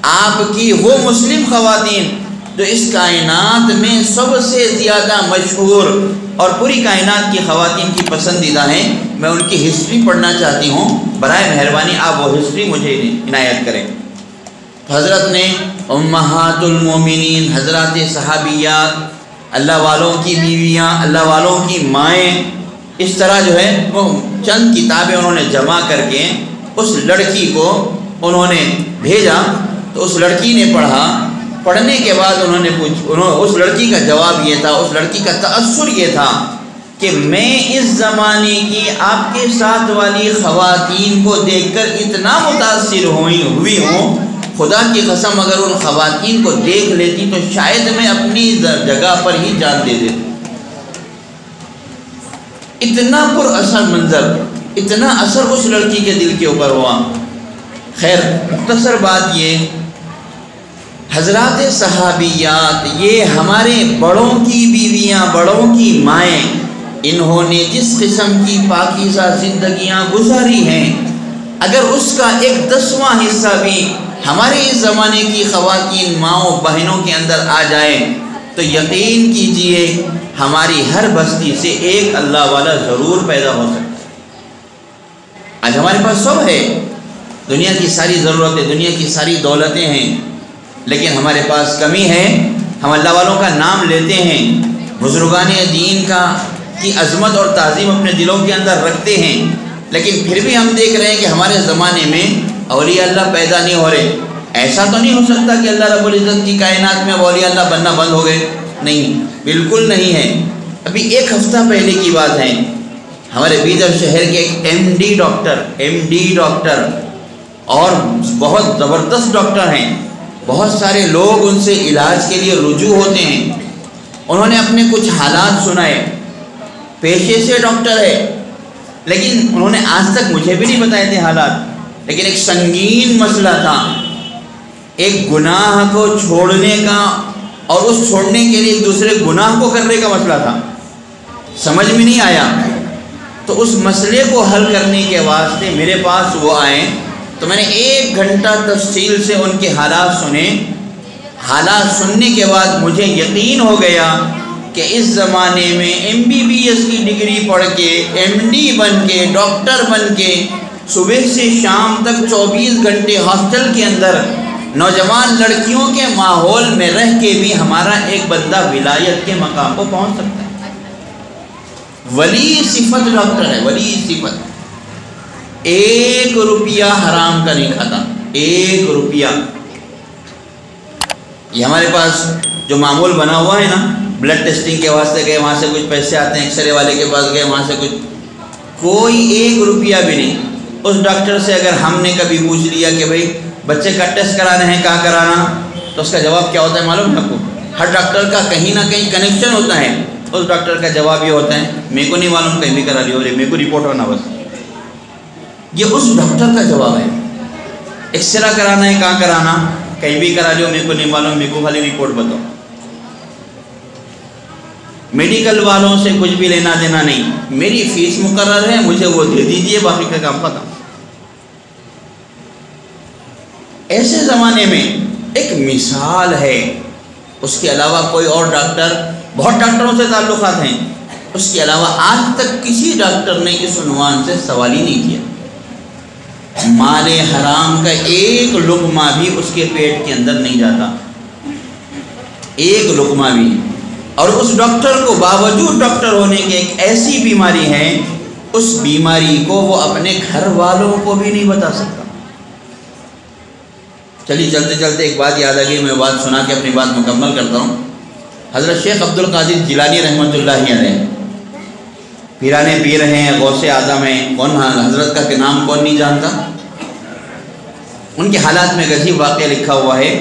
Speaker 1: آپ کی وہ مسلم خواتین جو اس کائنات میں سب سے زیادہ مشہور اور پوری کائنات کی خواتین کی پسندیدہ ہیں، میں ان کی ہسٹری پڑھنا چاہتی ہوں، برائے مہربانی آپ وہ ہسٹری مجھے عنایت کریں۔ حضرت نے امہات المومنین، حضرات صحابیات، اللہ والوں کی بیویاں، اللہ والوں کی مائیں، اس طرح جو ہے وہ چند کتابیں انہوں نے جمع کر کے اس لڑکی کو انہوں نے بھیجا۔ تو اس لڑکی نے پڑھا، پڑھنے کے بعد انہوں نے اس لڑکی کا جواب یہ تھا، اس لڑکی کا تأثر یہ تھا کہ میں اس زمانے کی آپ کے ساتھ والی خواتین کو دیکھ کر اتنا متاثر ہوئی ہوں، خدا کی قسم اگر ان خواتین کو دیکھ لیتی تو شاید میں اپنی جگہ پر ہی جان دے دیتی۔ اتنا پر اثر منظر، اتنا اثر اس لڑکی کے دل کے اوپر ہوا۔ خیر، مختصر بات یہ، حضرات صحابیات یہ ہمارے بڑوں کی بیویاں، بڑوں کی مائیں، انہوں نے جس قسم کی پاکیزہ زندگیاں گزاری ہیں، اگر اس کا 1/10واں حصہ بھی ہمارے اس زمانے کی خواتین ماؤں بہنوں کے اندر آ جائے تو یقین کیجئے ہماری ہر بستی سے ایک اللہ والا ضرور پیدا ہو سکتا ہے۔ آج ہمارے پاس سب ہے، دنیا کی ساری ضرورتیں، دنیا کی ساری دولتیں ہیں، لیکن ہمارے پاس کمی ہے۔ ہم اللہ والوں کا نام لیتے ہیں، بزرگان دین کی عظمت اور تعظیم اپنے دلوں کے اندر رکھتے ہیں، لیکن پھر بھی ہم دیکھ رہے ہیں کہ ہمارے زمانے میں اولیاء اللہ پیدا نہیں ہو رہے۔ ایسا تو نہیں ہو سکتا کہ اللہ رب العزت کی کائنات میں اولیاء اللہ بننا بند ہو گئے، نہیں، بالکل نہیں ہے۔ ابھی ایک ہفتہ پہلے کی بات ہے، ہمارے بیدر شہر کے ایک ایم ڈی ڈاکٹر اور بہت زبردست ڈاکٹر ہیں، بہت سارے لوگ ان سے علاج کے لیے رجوع ہوتے ہیں۔ انہوں نے اپنے کچھ حالات سنائے، پیشے سے ڈاکٹر ہے لیکن انہوں نے آج تک مجھے بھی نہیں بتائے تھے حالات، لیکن ایک سنگین مسئلہ تھا، ایک گناہ کو چھوڑنے کا اور اس چھوڑنے کے لیے ایک دوسرے گناہ کو کرنے کا مسئلہ تھا، سمجھ میں نہیں آیا۔ تو اس مسئلے کو حل کرنے کے واسطے میرے پاس وہ آئے، تو میں نے 1 گھنٹہ تفصیل سے ان کے حالات سنے۔ حالات سننے کے بعد مجھے یقین ہو گیا کہ اس زمانے میں MBBS کی ڈگری پڑھ کے، MD بن کے، ڈاکٹر بن کے، صبح سے شام تک 24 گھنٹے ہاسٹل کے اندر نوجوان لڑکیوں کے ماحول میں رہ کے بھی ہمارا ایک بندہ ولایت کے مقام کو پہنچ سکتا ہے۔ ولی صفت ڈاکٹر ہے، ولی صفت، 1 روپیہ حرام کا نہیں کھاتا، 1 روپیہ۔ یہ ہمارے پاس جو معمول بنا ہوا ہے نا، بلڈ ٹیسٹنگ کے واسطے گئے وہاں سے کچھ پیسے آتے ہیں، ایکس رے والے کے پاس گئے وہاں سے کچھ، کوئی 1 روپیہ بھی نہیں۔ اس ڈاکٹر سے اگر ہم نے کبھی پوچھ لیا کہ بھائی بچے کا ٹیسٹ کرانا ہے، کہاں کرانا، تو اس کا جواب کیا ہوتا ہے معلوم ہے آپ کو؟ ہر ڈاکٹر کا کہیں نہ کہیں کنیکشن ہوتا ہے۔ اس ڈاکٹر کا جواب یہ ہوتا ہے میرے کو نہیں معلوم، کہیں بھی کرا لیو، میرے کو رپورٹ ہونا بس۔ یہ اس ڈاکٹر کا جواب ہے۔ ایکس رے کرانا ہے، کہاں کرانا، کہیں بھی کرا لیو، میرے کو نہیں معلوم، میرے کو خالی رپورٹ بتاؤ۔ میڈیکل والوں سے کچھ بھی لینا دینا نہیں، میری فیس مقرر ہے، مجھے وہ دے دیجئے، باقی کا کام ختم۔ ایسے زمانے میں ایک مثال ہے، اس کے علاوہ کوئی اور ڈاکٹر، بہت ڈاکٹروں سے تعلقات ہیں، اس کے علاوہ آج تک کسی ڈاکٹر نے اس عنوان سے سوال ہی نہیں کیا۔ مال حرام کا 1 لقمہ بھی اس کے پیٹ کے اندر نہیں جاتا، 1 لقمہ بھی۔ اور اس ڈاکٹر کو باوجود ڈاکٹر ہونے کے ایک ایسی بیماری ہے، اس بیماری کو وہ اپنے گھر والوں کو بھی نہیں بتا سکتا۔ چلیے چلتے چلتے ایک بات یاد آ گئی، میں بات سنا کے اپنی بات مکمل کرتا ہوں۔ حضرت شیخ عبد القادر جیلانی رحمۃ اللہ علیہ پیرانے پیر ہیں، غوث اعظم ہیں، کون حضرت کا نام کون نہیں جانتا۔ ان کے حالات میں عجیب واقعہ لکھا ہوا ہے۔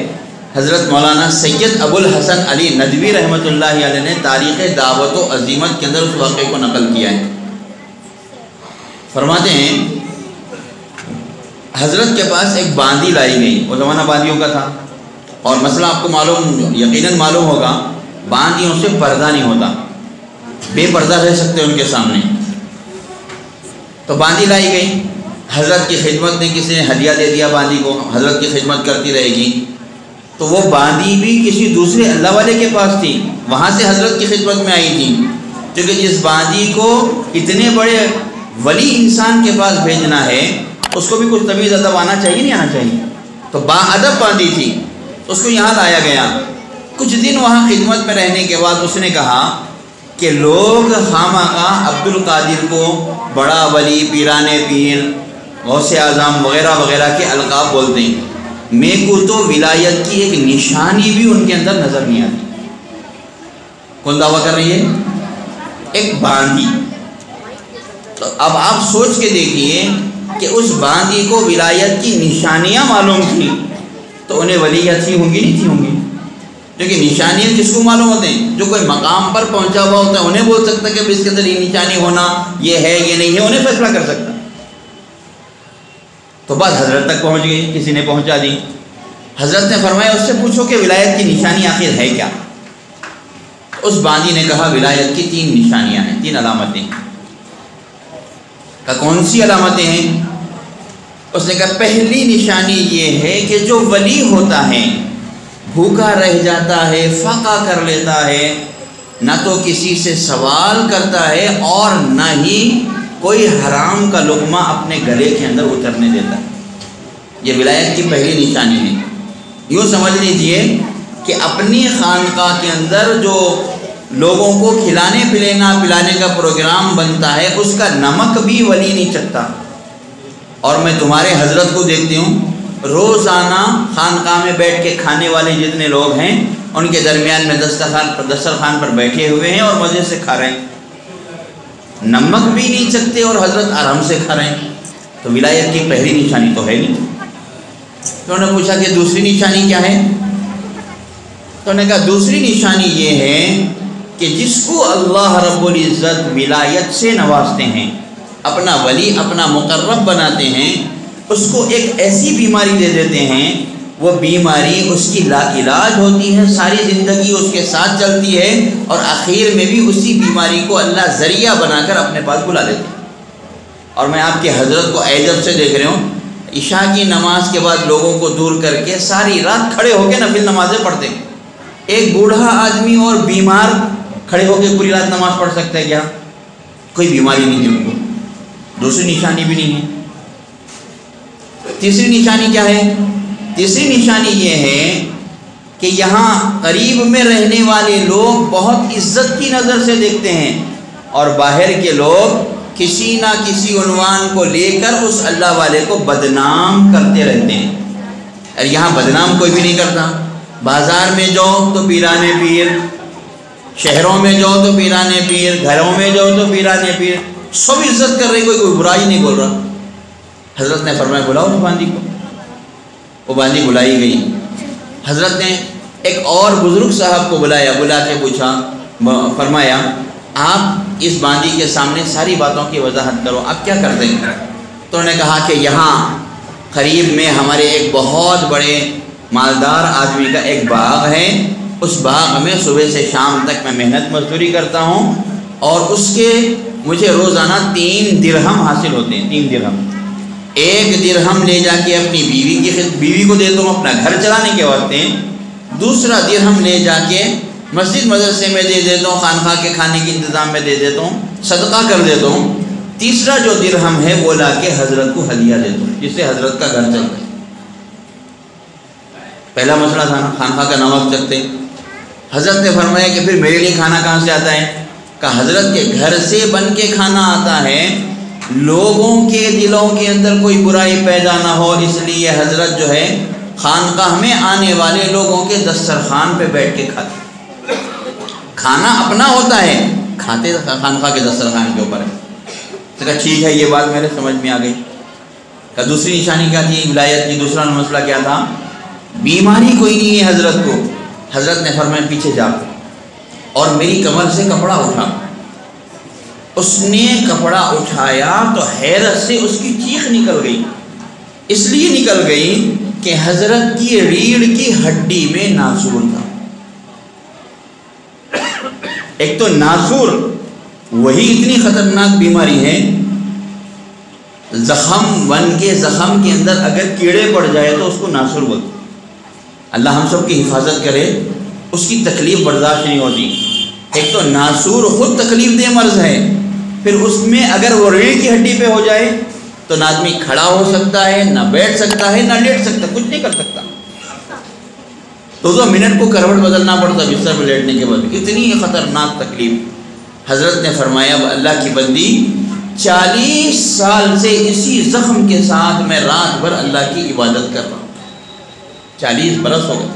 Speaker 1: حضرت مولانا سید ابو الحسن علی ندوی رحمۃ اللہ علیہ نے تاریخ دعوت و عزیمت کے اندر اس واقعے کو نقل کیا ہے۔ فرماتے ہیں حضرت کے پاس ایک باندی لائی گئی، وہ زمانہ باندیوں کا تھا، اور مسئلہ آپ کو معلوم، یقیناً معلوم ہوگا، باندیوں سے پردہ نہیں ہوتا، بے پردہ رہ سکتے ان کے سامنے۔ تو باندی لائی گئی، حضرت کی خدمت نے کسی نے ہدیہ دے دیا باندی کو، حضرت کی خدمت کرتی رہے گی۔ تو وہ باندی بھی کسی دوسرے اللہ والے کے پاس تھی، وہاں سے حضرت کی خدمت میں آئی تھی، کیونکہ جس باندی کو اتنے بڑے ولی انسان کے پاس بھیجنا ہے، اس کو بھی کچھ تمیز ادب آنا چاہیے، نہیں آنا چاہیے، تو با ادب باندی تھی، اس کو یہاں لایا گیا۔ کچھ دن وہاں خدمت میں رہنے کے بعد اس نے کہا کہ لوگ خامخواہ عبد القادر کو بڑا ولی، پیرانے پیر، غوث اعظم وغیرہ وغیرہ کے القاب بولتے ہیں، میرے کو تو ولایت کی ایک نشانی بھی ان کے اندر نظر نہیں آتی۔ کون دعویٰ کر رہی ہے؟ ایک باندی۔ تو اب آپ سوچ کے دیکھیے کہ اس باندی کو ولایت کی نشانیاں معلوم تھی، تو انہیں ولیت ہی ہوں گی نہیں تھی ہوں گی؟ کیونکہ نشانیاں کس کو معلوم ہوتے ہیں؟ جو کوئی مقام پر پہنچا ہوا ہوتا ہے، انہیں بول سکتا ہے کہ اس کے اندر یہ نشانی ہونا، یہ ہے یہ نہیں ہے، انہیں فیصلہ کر سکتا۔ تو بات حضرت تک پہنچ گئی، کسی نے پہنچا دی۔ حضرت نے فرمایا اس سے پوچھو کہ ولایت کی نشانی آخر ہے کیا؟ اس باندی نے کہا ولایت کی 3 نشانیاں ہیں، 3 علامتیں۔ کہ کون سی علامتیں ہیں؟ اس نے کہا پہلی نشانی یہ ہے کہ جو ولی ہوتا ہے بھوکا رہ جاتا ہے، فاقہ کر لیتا ہے، نہ تو کسی سے سوال کرتا ہے اور نہ ہی کوئی حرام کا لقمہ اپنے گلے کے اندر اترنے دیتا ہے۔ یہ ولایت کی پہلی نشانی ہے۔ یوں سمجھ لیجئے کہ اپنی خانقاہ کے اندر جو لوگوں کو کھلانے پلانے کا پروگرام بنتا ہے، اس کا نمک بھی ولی نہیں چکھتا۔ اور میں تمہارے حضرت کو دیکھتی ہوں، روزانہ خانقاہ میں بیٹھ کے کھانے والے جتنے لوگ ہیں، ان کے درمیان میں دسترخوان پر بیٹھے ہوئے ہیں اور مزے سے کھا رہے ہیں، نمک بھی نہیں چکھتے اور حضرت آرام سے کھا رہے ہیں۔ تو ولایت کی پہلی نشانی تو ہے نہیں۔ تو انہوں نے پوچھا کہ دوسری نشانی کیا ہے؟ تو انہوں نے کہا دوسری نشانی یہ ہے کہ جس کو اللہ رب العزت ولایت سے نوازتے ہیں، اپنا ولی، اپنا مقرب بناتے ہیں، اس کو ایک ایسی بیماری دے دیتے ہیں، وہ بیماری اس کی لا علاج ہوتی ہے، ساری زندگی اس کے ساتھ چلتی ہے، اور آخر میں بھی اسی بیماری کو اللہ ذریعہ بنا کر اپنے پاس بلا لیتے ہیں۔ اور میں آپ کے حضرت کو عجب سے دیکھ رہا ہوں، عشاء کی نماز کے بعد لوگوں کو دور کر کے ساری رات کھڑے ہو کے نفل نمازیں پڑھتے ہیں۔ ایک بوڑھا آدمی اور بیمار کھڑے ہو کے پوری رات نماز پڑھ سکتا ہے کیا؟ کوئی بیماری نہیں ہے ان کو۔ دوسری نشانی بھی نہیں ہے۔ تیسری نشانی کیا ہے؟ تیسری نشانی یہ ہے کہ یہاں قریب میں رہنے والے لوگ بہت عزت کی نظر سے دیکھتے ہیں، اور باہر کے لوگ کسی نہ کسی عنوان کو لے کر اس اللہ والے کو بدنام کرتے رہتے ہیں۔ اور یہاں بدنام کوئی بھی نہیں کرتا۔ بازار میں جاؤ تو پیرانے پیر، شہروں میں جاؤ تو پیرانے پیر، گھروں میں جاؤ تو پیرانے پیر، سب عزت کر رہے، کوئی برائی نہیں بول رہا۔ حضرت نے فرمایا بلاؤ اس باندی کو۔ وہ باندی بلائی گئی۔ حضرت نے ایک اور بزرگ صاحب کو بلایا، بلا کے پوچھا، فرمایا آپ اس باندی کے سامنے ساری باتوں کی وضاحت کرو، آپ کیا کرتے ہیں؟ تو انہوں نے کہا کہ یہاں قریب میں ہمارے ایک بہت بڑے مالدار آدمی کا ایک باغ ہے، اس باغ میں صبح سے شام تک میں محنت مزدوری کرتا ہوں، اور اس کے مجھے روزانہ 3 درہم حاصل ہوتے ہیں۔ 3 درہم، 1 درہم لے جا کے اپنی بیوی کو دیتا ہوں اپنا گھر چلانے کے واسطے، دوسرا درہم لے جا کے مسجد مدرسے میں دے دیتا ہوں، خانقاہ کے کھانے کے انتظام میں دے دیتا ہوں، صدقہ کر دیتا ہوں، تیسرا جو درہم ہے وہ لا کے حضرت کو ہدیہ دیتا ہوں، جس سے حضرت کا گھر چلتا ہے۔ پہلا مسئلہ تھا نا، خانقاہ کا نمک چکتے۔ حضرت نے فرمایا کہ پھر میرے لیے کھانا کہاں سے آتا ہے؟ کہ حضرت کے گھر سے بن کے کھانا آتا ہے، لوگوں کے دلوں کے اندر کوئی برائی پیدا نہ ہو، اس لیے حضرت جو ہے خانقاہ میں آنے والے لوگوں کے دسترخوان پہ بیٹھ کے کھاتے۔ کھانا اپنا ہوتا ہے، کھاتے خانقاہ کے دسترخوان کے اوپر ہے۔ تو کہا ٹھیک ہے، یہ بات میرے سمجھ میں آ گئی۔ کہ دوسری نشانی کیا تھی ولایت کی؟ دوسرا مسئلہ کیا تھا؟ بیماری کوئی نہیں ہے حضرت کو۔ حضرت نے فرمایا پیچھے جا اور میری کمر سے کپڑا اٹھا۔ اس نے کپڑا اٹھایا تو حیرت سے اس کی چیخ نکل گئی، اس لیے نکل گئی کہ حضرت کی ریڑھ کی ہڈی میں ناسور تھا۔ ایک تو ناسور وہی اتنی خطرناک بیماری ہے، زخم بن کے زخم کے اندر اگر کیڑے پڑ جائے تو اس کو ناسور بولتے۔ اللہ ہم سب کی حفاظت کرے، اس کی تکلیف برداشت نہیں ہوتی۔ ایک تو ناسور خود تکلیف دہ مرض ہے، پھر اس میں اگر وہ ریڑھ کی ہڈی پہ ہو جائے تو نہ آدمی کھڑا ہو سکتا ہے، نہ بیٹھ سکتا ہے، نہ لیٹ سکتا، کچھ نہیں کر سکتا۔ 2 منٹ کو کروٹ بدلنا پڑتا بستر پہ لیٹنے کے بعد، اتنی خطرناک تکلیف۔ حضرت نے فرمایا اللہ کی بندی 40 سال سے اسی زخم کے ساتھ میں رات بھر اللہ کی عبادت کر رہا ہوں، 40 برس ہو گئے۔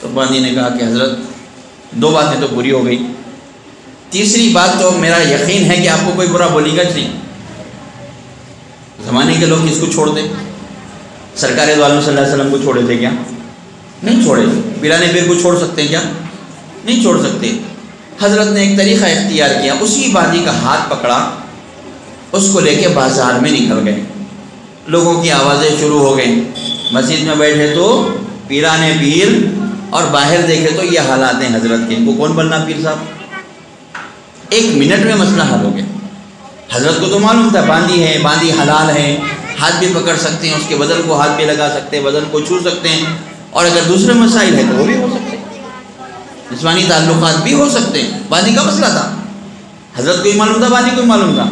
Speaker 1: تو باندی نے کہا کہ حضرت 2 باتیں تو پوری ہو گئی، تیسری بات تو میرا یقین ہے کہ آپ کو کوئی برا بولے گا نہیں۔ زمانے کے لوگ کس کو چھوڑ دیں؟ سرکار دو عالم صلی اللہ علیہ وسلم کو چھوڑے تھے کیا؟ نہیں چھوڑے۔ پیرانے پیر کو چھوڑ سکتے ہیں کیا؟ نہیں چھوڑ سکتے۔ حضرت نے ایک طریقہ اختیار کیا، اسی باندی کا ہاتھ پکڑا، اس کو لے کے بازار میں نکل گئے۔ لوگوں کی آوازیں شروع ہو گئیں، مسجد میں بیٹھے تو پیرانے پیر، اور باہر دیکھے تو یہ حالات ہیں حضرت کے۔ وہ کون بننا پیر صاحب؟ 1 منٹ میں مسئلہ حل ہو گیا۔ حضرت کو تو معلوم تھا باندی ہے، باندی حلال ہے، ہاتھ بھی پکڑ سکتے ہیں، اس کے بدن کو ہاتھ بھی لگا سکتے ہیں، بدن کو چھو سکتے ہیں، اور اگر دوسرے مسائل ہیں تو وہ بھی ہو سکتے ہیں، جسمانی تعلقات بھی ہو سکتے ہیں۔ باندی کا مسئلہ تھا، حضرت کو ہی معلوم تھا، باندی کو ہی معلوم تھا۔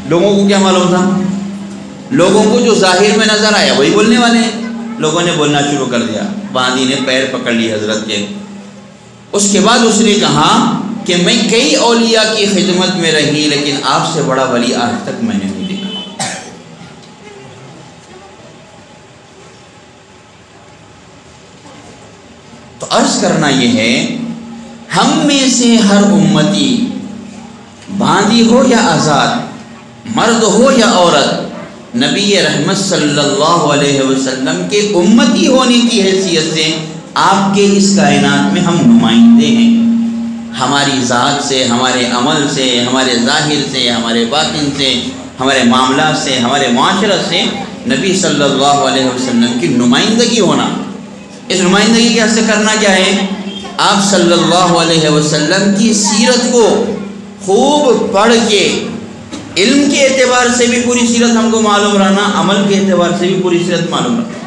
Speaker 1: لوگوں کو کیا معلوم تھا؟ لوگوں کو جو ظاہر میں نظر آیا وہی بولنے والے ہیں۔ لوگوں نے بولنا شروع کر دیا، باندی نے پیر پکڑ لی حضرت کے۔ اس کے بعد اس نے کہا کہ میں کئی اولیاء کی خدمت میں رہی، لیکن آپ سے بڑا ولی آج تک میں نے نہیں دیکھا۔ تو عرض کرنا یہ ہے، ہم میں سے ہر امتی، باندی ہو یا آزاد، مرد ہو یا عورت، نبی رحمت صلی اللہ علیہ وسلم کے امتی ہونے کی حیثیت سے آپ کے اس کائنات میں ہم نمائندے ہیں۔ ہماری ذات سے، ہمارے عمل سے، ہمارے ظاہر سے، ہمارے باطن سے، ہمارے معاملات سے، ہمارے معاشرت سے نبی صلی اللہ علیہ وسلم کی نمائندگی ہونا۔ اس نمائندگی کے حد سے کرنا کیا ہے؟ آپ صلی اللہ علیہ وسلم کی سیرت کو خوب پڑھ کے، علم کے اعتبار سے بھی پوری سیرت ہم کو معلوم رہنا، عمل کے اعتبار سے بھی پوری سیرت معلوم رہنا۔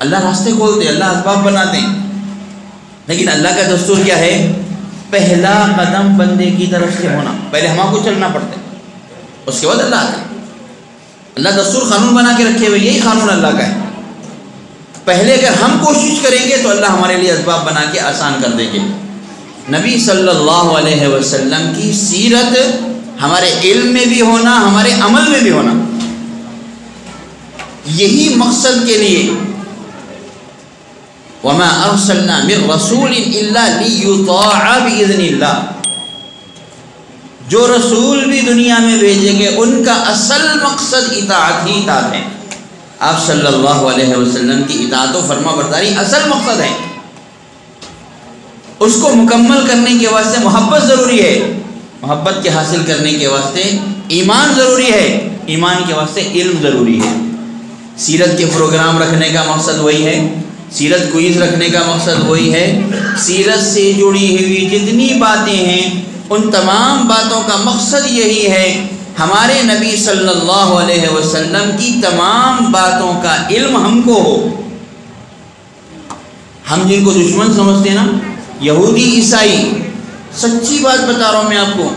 Speaker 1: اللہ راستے کھولتے، اللہ اسباب بناتے ہیں، لیکن اللہ کا دستور کیا ہے؟ پہلا قدم بندے کی طرف سے ہونا، پہلے ہم کو چلنا پڑتا ہے، اس کے بعد اللہ آتا ہے۔ اللہ دستور قانون بنا کے رکھے ہوئے، یہی قانون اللہ کا ہے۔ پہلے اگر ہم کوشش کریں گے تو اللہ ہمارے لیے اسباب بنا کے آسان کر دیں گے۔ نبی صلی اللہ علیہ وسلم کی سیرت ہمارے علم میں بھی ہونا، ہمارے عمل میں بھی ہونا، یہی مقصد کے لیے وَمَا أَرْسَلْنَا مِن رَّسُولٍ إِلَّا لِيُطَاعَ بِإِذْنِ اللَّهِ، جو رسول بھی دنیا میں بھیجیں گے ان کا اصل مقصد اطاعت ہی اطاعت ہے۔ آپ صلی اللہ علیہ وسلم کی اطاعت و فرما برداری اصل مقصد ہے۔ اس کو مکمل کرنے کے واسطے محبت ضروری ہے، محبت کے حاصل کرنے کے واسطے ایمان ضروری ہے، ایمان کے واسطے علم ضروری ہے۔ سیرت کے پروگرام رکھنے کا مقصد وہی ہے، سیرت کوئز رکھنے کا مقصد وہی ہے۔ سیرت سے جڑی ہوئی جتنی باتیں ہیں ان تمام باتوں کا مقصد یہی ہے ہمارے نبی صلی اللہ علیہ وسلم کی تمام باتوں کا علم ہم کو ہو۔ ہم جن کو دشمن سمجھتے ہیں نا، یہودی عیسائی، سچی بات بتا رہا ہوں میں آپ کو،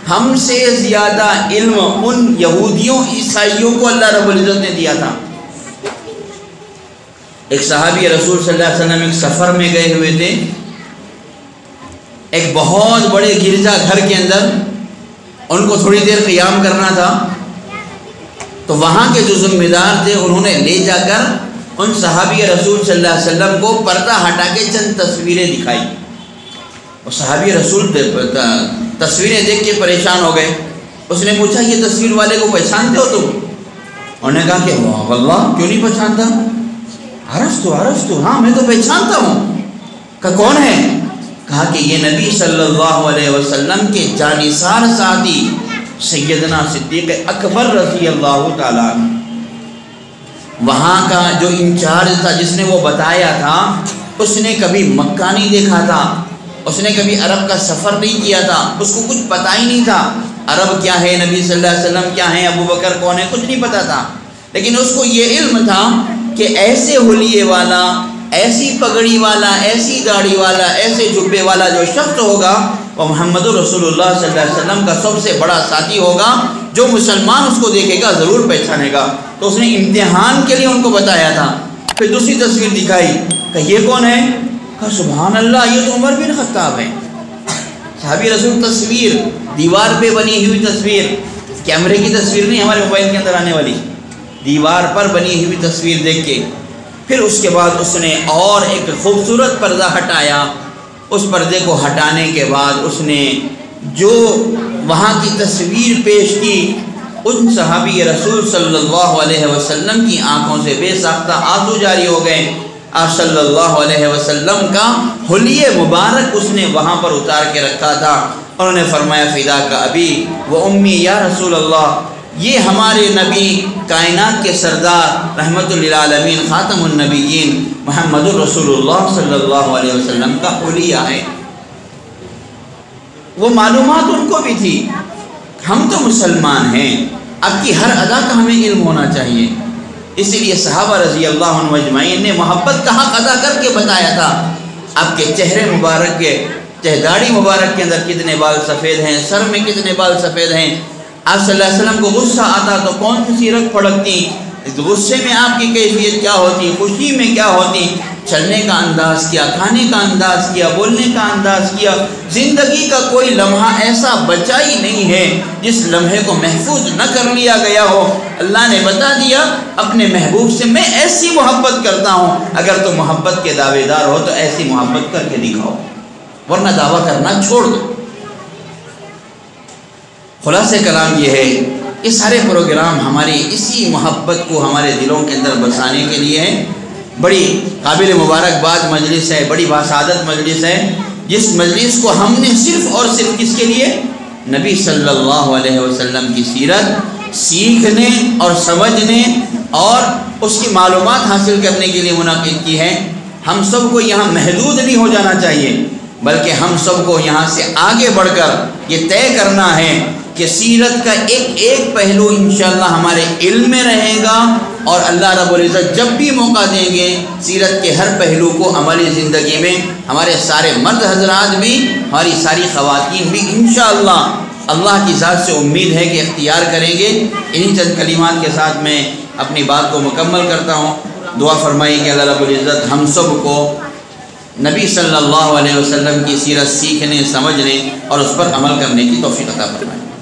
Speaker 1: ہم سے زیادہ علم ان یہودیوں عیسائیوں کو اللہ رب العزت نے دیا تھا۔ ایک صحابی رسول صلی اللہ علیہ وسلم ایک سفر میں گئے ہوئے تھے، ایک بہت بڑے گرجا گھر کے اندر ان کو تھوڑی دیر قیام کرنا تھا، تو وہاں کے جو ذمہ دار تھے انہوں نے لے جا کر ان صحابی رسول صلی اللہ علیہ وسلم کو پردہ ہٹا کے چند تصویریں دکھائی۔ اور صحابی رسول تصویریں دیکھ کے پریشان ہو گئے۔ اس نے پوچھا یہ تصویر والے کو پہچانتے ہو تم؟ انہوں نے کہا کہ واللہ کیوں نہیں پہچانتا، عرفتو ہاں میں تو پہچانتا ہوں۔ کہا کون ہے؟ کہا کہ یہ نبی صلی اللہ علیہ وسلم کے جانثار ساتھی سیدنا صدیق اکبر رضی اللہ تعالیٰ عنہ۔ وہاں کا جو انچارج تھا جس نے وہ بتایا تھا، اس نے کبھی مکہ نہیں دیکھا تھا، اس نے کبھی عرب کا سفر نہیں کیا تھا، اس کو کچھ پتہ ہی نہیں تھا عرب کیا ہے، نبی صلی اللہ علیہ وسلم کیا ہے، ابو بکر کون ہے، کچھ نہیں پتہ تھا۔ لیکن اس کو یہ علم تھا کہ ایسے حلیے والا، ایسی پگڑی والا، ایسی داڑھی والا، ایسے جبے والا جو شخص ہوگا وہ محمد رسول اللہ صلی اللہ علیہ وسلم کا سب سے بڑا ساتھی ہوگا، جو مسلمان اس کو دیکھے گا ضرور پہچانے گا۔ تو اس نے امتحان کے لیے ان کو بتایا تھا۔ پھر دوسری تصویر دکھائی، کہ یہ کون ہے؟ کہا سبحان اللہ یہ تو عمر بن خطاب ہے۔ صحابی رسول تصویر، دیوار پہ بنی ہوئی تصویر، کیمرے کی تصویر نہیں ہمارے موبائل کے اندر آنے والی، دیوار پر بنی ہوئی تصویر دیکھ کے پھر اس کے بعد اس نے اور ایک خوبصورت پردہ ہٹایا۔ اس پردے کو ہٹانے کے بعد اس نے جو وہاں کی تصویر پیش کی، ان صحابی رسول صلی اللہ علیہ وسلم کی آنکھوں سے بے ساختہ آنسو جاری ہو گئے۔ آپ صلی اللہ علیہ وسلم کا حلیہ مبارک اس نے وہاں پر اتار کے رکھا تھا۔ انہوں نے فرمایا فدا کا ابی و امی یا رسول اللہ، یہ ہمارے نبی کائنات کے سردار رحمت للعالمین خاتم النبیین محمد الرسول اللہ صلی اللہ علیہ وسلم کا حلیہ ہے۔ وہ معلومات ان کو بھی تھی۔ ہم تو مسلمان ہیں، اب کی ہر ادا کا ہمیں علم ہونا چاہیے۔ اسی لیے صحابہ رضی اللہ عنہ اجمعین نے محبت کا حق ادا کر کے بتایا تھا۔ آپ کے چہرے مبارک کے داڑھی مبارک کے اندر کتنے بال سفید ہیں، سر میں کتنے بال سفید ہیں۔ آپ صلی اللہ علیہ وسلم کو غصہ آتا تو کون سی رگ پھڑکتی، غصے میں آپ کی کیفیت کیا ہوتی، خوشی میں کیا ہوتی، چلنے کا انداز کیا، کھانے کا انداز کیا، بولنے کا انداز کیا۔ زندگی کا کوئی لمحہ ایسا بچا ہی نہیں ہے جس لمحے کو محفوظ نہ کر لیا گیا ہو۔ اللہ نے بتا دیا اپنے محبوب سے میں ایسی محبت کرتا ہوں، اگر تم محبت کے دعوے دار ہو تو ایسی محبت کر کے دکھاؤ، ورنہ دعویٰ کرنا چھوڑ دو۔ خلاصہ کلام یہ ہے، یہ سارے پروگرام ہماری اسی محبت کو ہمارے دلوں کے اندر بسانے کے لیے ہے۔ بڑی قابل مبارکباد مجلس ہے، بڑی باسعادت مجلس ہے، جس مجلس کو ہم نے صرف اور صرف کس کے لیے، نبی صلی اللہ علیہ وسلم کی سیرت سیکھنے اور سمجھنے اور اس کی معلومات حاصل کرنے کے لیے منعقد کی ہے۔ ہم سب کو یہاں محدود نہیں ہو جانا چاہیے، بلکہ ہم سب کو یہاں سے آگے بڑھ کر یہ طے کرنا ہے کہ سیرت کا ایک ایک پہلو انشاءاللہ ہمارے علم میں رہے گا، اور اللہ رب العزت جب بھی موقع دیں گے سیرت کے ہر پہلو کو ہماری زندگی میں ہمارے سارے مرد حضرات بھی، ہماری ساری خواتین بھی انشاءاللہ اللہ کی ذات سے امید ہے کہ اختیار کریں گے۔ انہی چند کلمات کے ساتھ میں اپنی بات کو مکمل کرتا ہوں۔ دعا فرمائی کہ اللہ رب العزت ہم سب کو نبی صلی اللہ علیہ وسلم کی سیرت سیکھنے، سمجھنے اور اس پر عمل کرنے کی توفیق عطا فرمائے۔